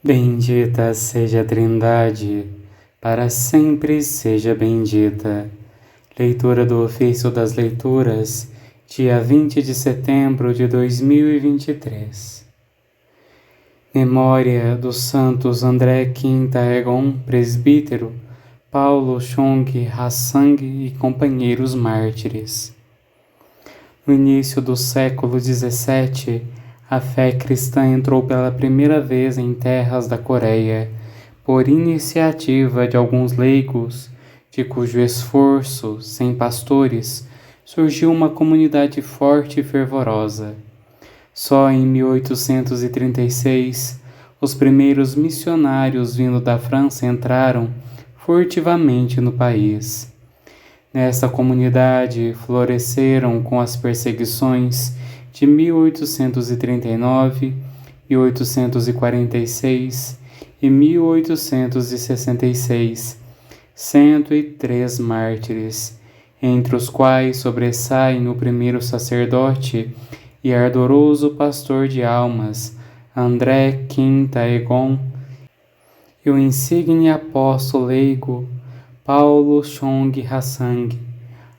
Bendita seja a Trindade, para sempre seja bendita. Leitura do Ofício das Leituras, dia 20 de setembro de 2023. Memória dos santos André Kim Taegon, presbítero, Paulo Chong Hassang e companheiros mártires. No início do século XVII, a fé cristã entrou pela primeira vez em terras da Coreia, por iniciativa de alguns leigos, de cujo esforço, sem pastores, surgiu uma comunidade forte e fervorosa. Só em 1836, os primeiros missionários vindo da França entraram furtivamente no país. Nessa comunidade floresceram com as perseguições de 1839, 1846 e 1866, 103 mártires, entre os quais sobressaem o primeiro sacerdote e ardoroso pastor de almas, André Kim Taegon, e o insigne apóstolo leigo, Paulo Chong Hassang,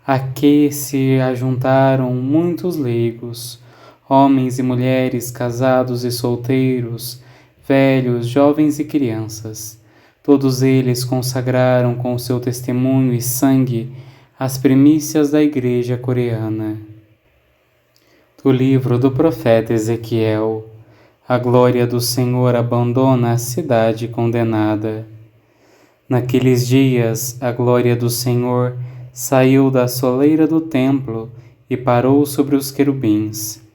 a que se ajuntaram muitos leigos, homens e mulheres casados e solteiros, velhos, jovens e crianças. Todos eles consagraram com seu testemunho e sangue as primícias da Igreja coreana. Do livro do profeta Ezequiel: a glória do Senhor abandona a cidade condenada. Naqueles dias, a glória do Senhor saiu da soleira do templo e parou sobre os querubins.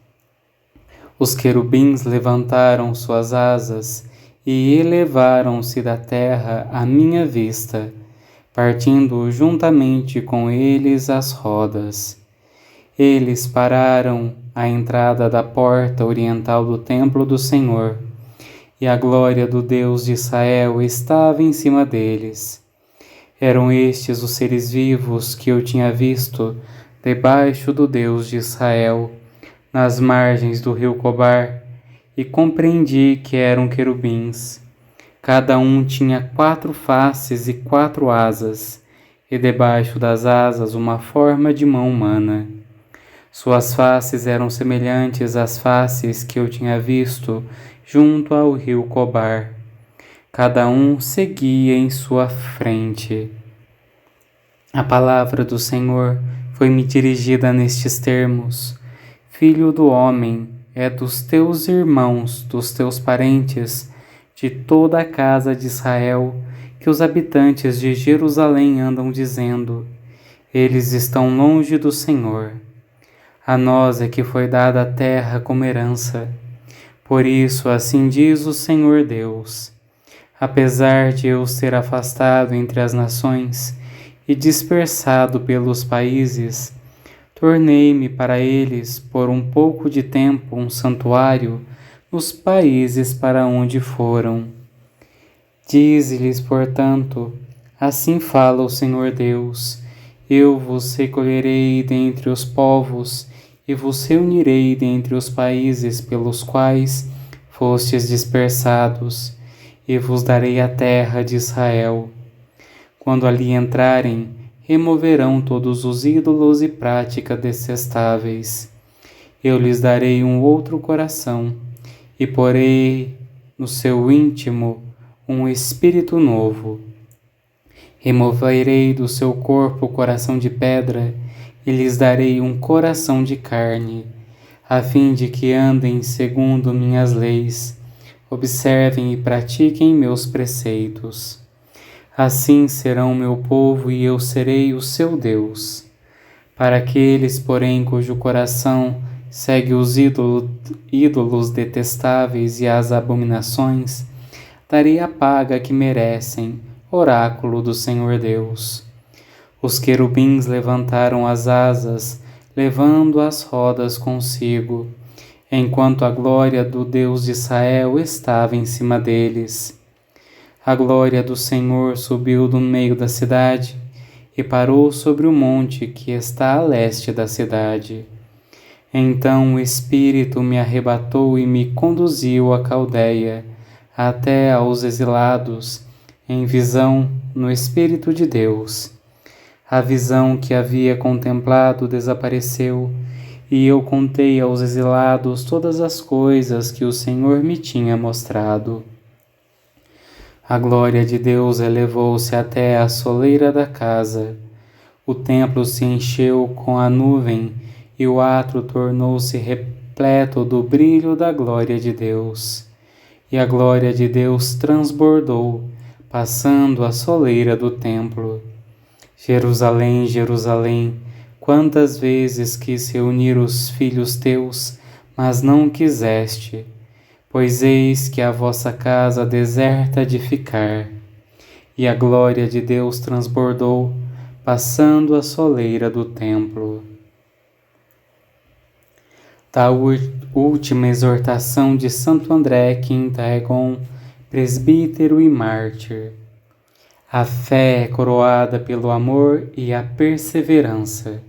Os querubins levantaram suas asas e elevaram-se da terra à minha vista, partindo juntamente com eles as rodas. Eles pararam à entrada da porta oriental do templo do Senhor, e a glória do Deus de Israel estava em cima deles. Eram estes os seres vivos que eu tinha visto debaixo do Deus de Israel, nas margens do rio Cobar, e compreendi que eram querubins. Cada um tinha 4 faces e 4 asas, e debaixo das asas uma forma de mão humana. Suas faces eram semelhantes às faces que eu tinha visto junto ao rio Cobar. Cada um seguia em sua frente. A palavra do Senhor foi-me dirigida nestes termos: Filho do homem, é dos teus irmãos, dos teus parentes, de toda a casa de Israel, que os habitantes de Jerusalém andam dizendo: eles estão longe do Senhor. A nós é que foi dada a terra como herança. Por isso, assim diz o Senhor Deus: apesar de eu ser afastado entre as nações e dispersado pelos países, tornei-me para eles por um pouco de tempo um santuário nos países para onde foram. Dize-lhes, portanto, assim fala o Senhor Deus: eu vos recolherei dentre os povos e vos reunirei dentre os países pelos quais fostes dispersados, e vos darei a terra de Israel. Quando ali entrarem, removerão todos os ídolos e práticas detestáveis. Eu lhes darei um outro coração, e porei no seu íntimo um espírito novo. Removerei do seu corpo o coração de pedra, e lhes darei um coração de carne, a fim de que andem segundo minhas leis, observem e pratiquem meus preceitos. Assim serão meu povo e eu serei o seu Deus. Para aqueles, porém, cujo coração segue os ídolos detestáveis e as abominações, darei a paga que merecem, oráculo do Senhor Deus. Os querubins levantaram as asas, levando as rodas consigo, enquanto a glória do Deus de Israel estava em cima deles. A glória do Senhor subiu do meio da cidade e parou sobre o monte que está a leste da cidade. Então o Espírito me arrebatou e me conduziu à Caldeia, até aos exilados, em visão no Espírito de Deus. A visão que havia contemplado desapareceu, e eu contei aos exilados todas as coisas que o Senhor me tinha mostrado. A glória de Deus elevou-se até a soleira da casa. O templo se encheu com a nuvem e o átrio tornou-se repleto do brilho da glória de Deus. E a glória de Deus transbordou, passando a soleira do templo. Jerusalém, Jerusalém, quantas vezes quis reunir os filhos teus, mas não quiseste, pois eis que a vossa casa deserta de ficar. E a glória de Deus transbordou, passando a soleira do templo. Da última exortação de Santo André Quinta-Egon, presbítero e mártir. A fé é coroada pelo amor e a perseverança.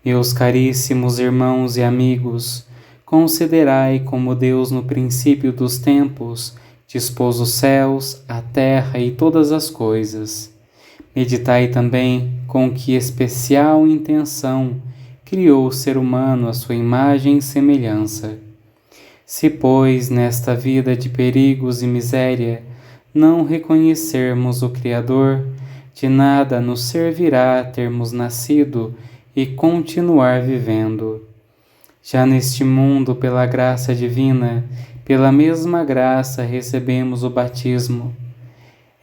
Meus caríssimos irmãos e amigos, considerai como Deus no princípio dos tempos dispôs os céus, a terra e todas as coisas. Meditai também com que especial intenção criou o ser humano à sua imagem e semelhança. Se, pois, nesta vida de perigos e miséria, não reconhecermos o Criador, de nada nos servirá termos nascido e continuar vivendo. Já neste mundo, pela graça divina, pela mesma graça recebemos o batismo,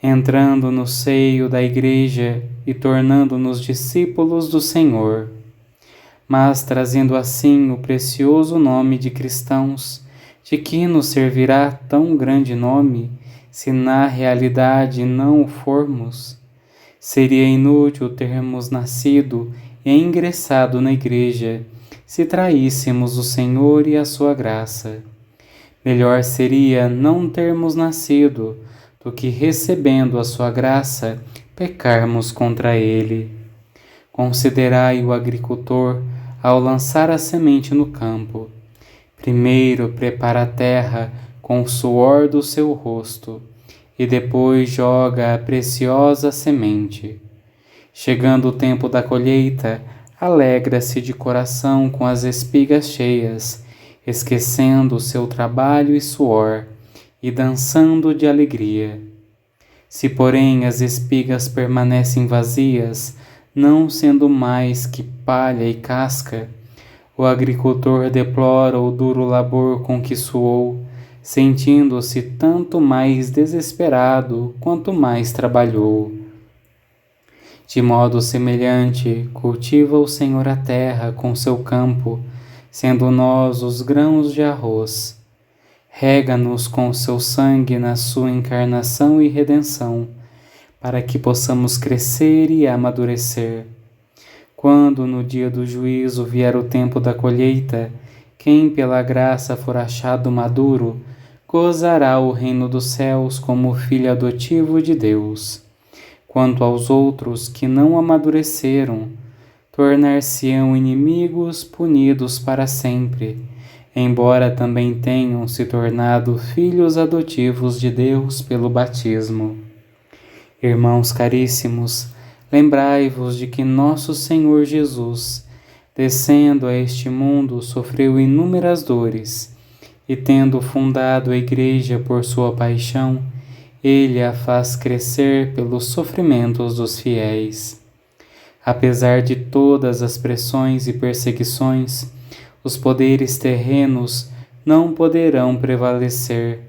entrando no seio da Igreja e tornando-nos discípulos do Senhor, mas trazendo assim o precioso nome de cristãos. De que nos servirá tão grande nome, se na realidade não o formos? Seria inútil termos nascido e ingressado na Igreja, se traíssemos o Senhor e a sua graça. Melhor seria não termos nascido, do que recebendo a sua graça, pecarmos contra ele. Considerai o agricultor ao lançar a semente no campo. Primeiro prepara a terra com o suor do seu rosto, e depois joga a preciosa semente. Chegando o tempo da colheita, alegra-se de coração com as espigas cheias, esquecendo o seu trabalho e suor, e dançando de alegria. Se, porém, as espigas permanecem vazias, não sendo mais que palha e casca, o agricultor deplora o duro labor com que suou, sentindo-se tanto mais desesperado quanto mais trabalhou. De modo semelhante, cultiva o Senhor a terra com seu campo, sendo nós os grãos de arroz. Rega-nos com o seu sangue na sua encarnação e redenção, para que possamos crescer e amadurecer. Quando no dia do juízo vier o tempo da colheita, quem pela graça for achado maduro, gozará o reino dos céus como filho adotivo de Deus. Quanto aos outros que não amadureceram, tornar-se-ão inimigos punidos para sempre, embora também tenham se tornado filhos adotivos de Deus pelo batismo. Irmãos caríssimos, lembrai-vos de que nosso Senhor Jesus, descendo a este mundo, sofreu inúmeras dores, e tendo fundado a Igreja por sua paixão, Ele a faz crescer pelos sofrimentos dos fiéis. Apesar de todas as pressões e perseguições, os poderes terrenos não poderão prevalecer.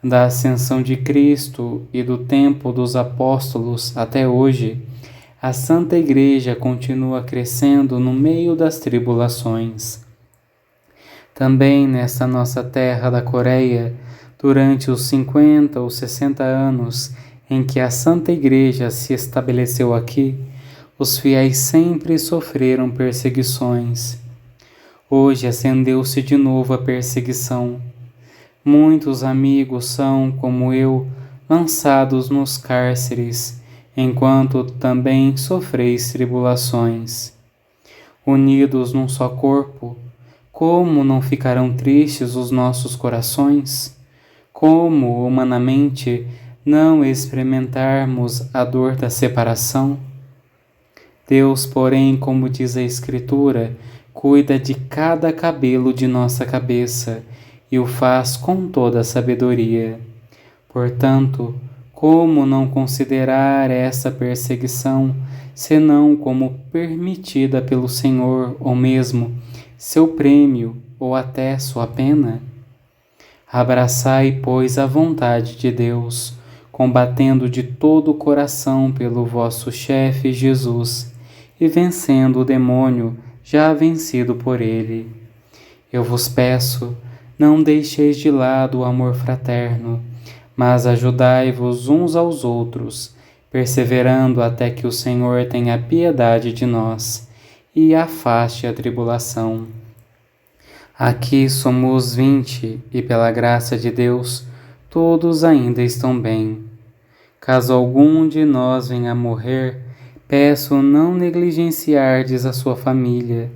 Da ascensão de Cristo e do tempo dos apóstolos até hoje, a Santa Igreja continua crescendo no meio das tribulações. Também nesta nossa terra da Coreia, durante os 50 ou 60 anos em que a Santa Igreja se estabeleceu aqui, os fiéis sempre sofreram perseguições. Hoje acendeu-se de novo a perseguição. Muitos amigos são, como eu, lançados nos cárceres, enquanto também sofreis tribulações. Unidos num só corpo, como não ficarão tristes os nossos corações? Como, humanamente, não experimentarmos a dor da separação? Deus, porém, como diz a Escritura, cuida de cada cabelo de nossa cabeça e o faz com toda a sabedoria. Portanto, como não considerar essa perseguição, senão como permitida pelo Senhor, ou mesmo seu prêmio, ou até sua pena? Abraçai, pois, a vontade de Deus, combatendo de todo o coração pelo vosso chefe Jesus, e vencendo o demônio, já vencido por ele. Eu vos peço, não deixeis de lado o amor fraterno, mas ajudai-vos uns aos outros, perseverando até que o Senhor tenha piedade de nós e afaste a tribulação. Aqui somos 20 e, pela graça de Deus, todos ainda estão bem. Caso algum de nós venha a morrer, peço não negligenciardes a sua família.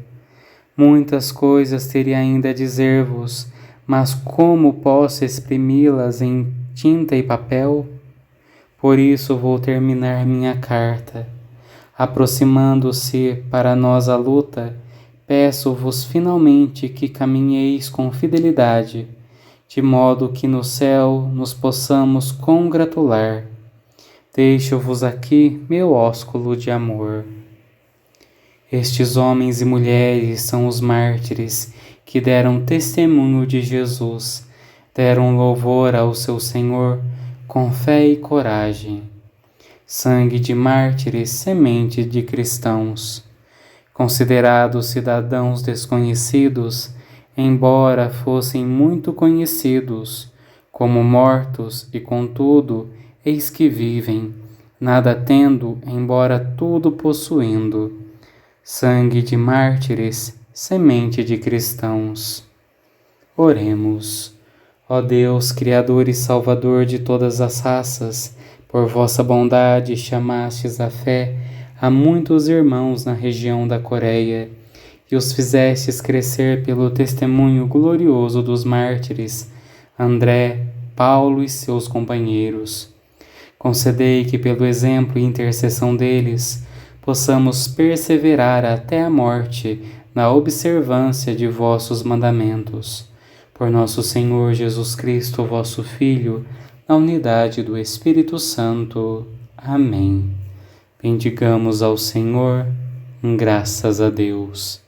Muitas coisas teria ainda a dizer-vos, mas como posso exprimi-las em tinta e papel? Por isso vou terminar minha carta. Aproximando-se para nós a luta, peço-vos finalmente que caminheis com fidelidade, de modo que no céu nos possamos congratular. Deixo-vos aqui meu ósculo de amor. Estes homens e mulheres são os mártires que deram testemunho de Jesus, deram louvor ao seu Senhor com fé e coragem. Sangue de mártires, semente de cristãos. Considerados cidadãos desconhecidos, embora fossem muito conhecidos, como mortos e contudo, eis que vivem, nada tendo, embora tudo possuindo. Sangue de mártires, semente de cristãos. Oremos. Ó Deus, Criador e Salvador de todas as raças, por vossa bondade chamastes à fé a muitos irmãos na região da Coreia, e os fizestes crescer pelo testemunho glorioso dos mártires, André, Paulo e seus companheiros. Concedei que, pelo exemplo e intercessão deles, possamos perseverar até a morte na observância de vossos mandamentos. Por nosso Senhor Jesus Cristo, vosso Filho, na unidade do Espírito Santo. Amém. Bendigamos ao Senhor, graças a Deus.